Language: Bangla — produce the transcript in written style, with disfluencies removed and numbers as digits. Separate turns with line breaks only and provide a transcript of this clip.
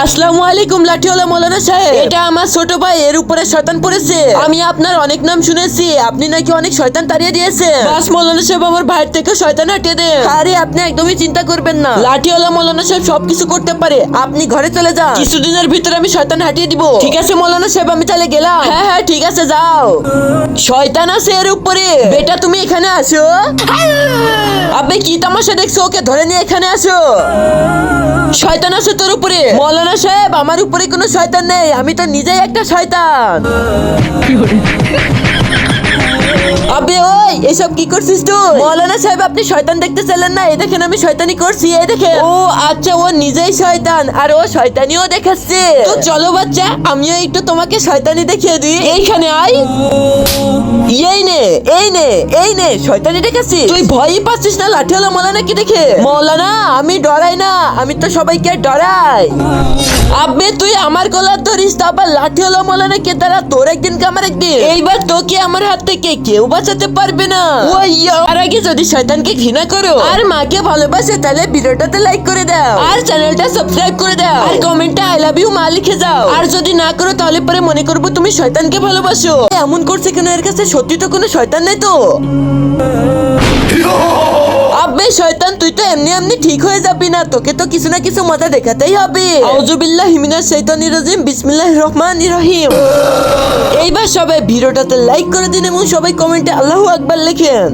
আসসালামু আলাইকুম লাঠিওয়ালা মৌলানা সাহেব, এটা আমার ছোট ভাই, এর উপরে শয়তান পড়েছে। আমি আপনার অনেক নাম শুনেছি, আপনি নাকি অনেক শয়তান তাড়িয়ে দিয়েছেন। বাস মৌলানা সাহেব, আমার ভাইয়ের থেকে শয়তান হাটিয়ে দেন। আরে আপনি একদমই চিন্তা করবেন না, লাঠিওয়ালা মৌলানা সাহেব সবকিছু করতে পারে। আপনি ঘরে চলে যান, কিছুদিনের ভিতরে আমি শয়তান হাটিয়ে দিব। ঠিক আছে মৌলানা সাহেব, আমি তাহলে গেলাম। হ্যাঁ হ্যাঁ ঠিক আছে, যাও। শয়তান আছে এর উপরে। বেটা তুমি এখানে আসো। আপনি কি তামাশা দেখছো? ওকে ধরে নিয়ে এখানে আসো। শয়তান আছে তোর উপরে। মৌলানা সাহেব, আমার উপরে কোনো শয়তান নেই, আমি তো নিজেই একটা শয়তান। আবে ওই, এসব কি করছিস তুই? মৌলানা সাহেব, আপনি শয়তান দেখতে চাইলেন না? এই দেখেন আমি শয়তানি করছি, এই দেখেন। ও আচ্ছা, ও নিজেই শয়তান আর ও শয়তানিও দেখাচ্ছে। তো চলো বাচ্চা, আমিও একটু তোমাকে শয়তানি দেখিয়ে দিই। এইখানে আয়। এই নে, এই নে, এই নে, শয়তানি দেখাচ্ছি। তুই ভয়ই পাচ্ছিস না লাঠিওয়ালা মৌলানাকে দেখে? মৌলানা, আমি ডরাই না, আমি তো সবাইকে ডরাই। আবে তুই আমার গলা ধরিস, তো আবার লাঠিওয়ালা মৌলানাকে দ্বারা তোর একদিন কে আমার একদিন। এইবার তোকে আমার হাত থেকে কেউ বাঁচাতে পারবে না। আর আগে যদি শয়তানকে ঘৃণা করো আর মাকে ভালোবাসে, তাহলে ভিডিওটাতে লাইক করে দাও আর চ্যানেলটা সাবস্ক্রাইব করে দাও আর কমেন্টে আই লাভ ইউ মা লিখে যাও। আর যদি না করো তাহলে পরে মনে করবো তুমি শয়তানকে ভালোবাসো। এমন করছে কেন? এর কাছে সত্যি তো কোনো শয়তান নেই তো। আবে শয়তান, তুই তো এমনি এমনি ঠিক হয়ে যাবি না, তোকে তো কিছু না কিছু মজা দেখাতেই হবে। আউযুবিল্লাহি মিনাশ শাইতানির রাজিম, বিসমিল্লাহির রহমানির রহিম। এইবার সবাই ভিডিওটাতে লাইক করে দিন এবং সবাই কমেন্টে আল্লাহু আকবার লিখেন।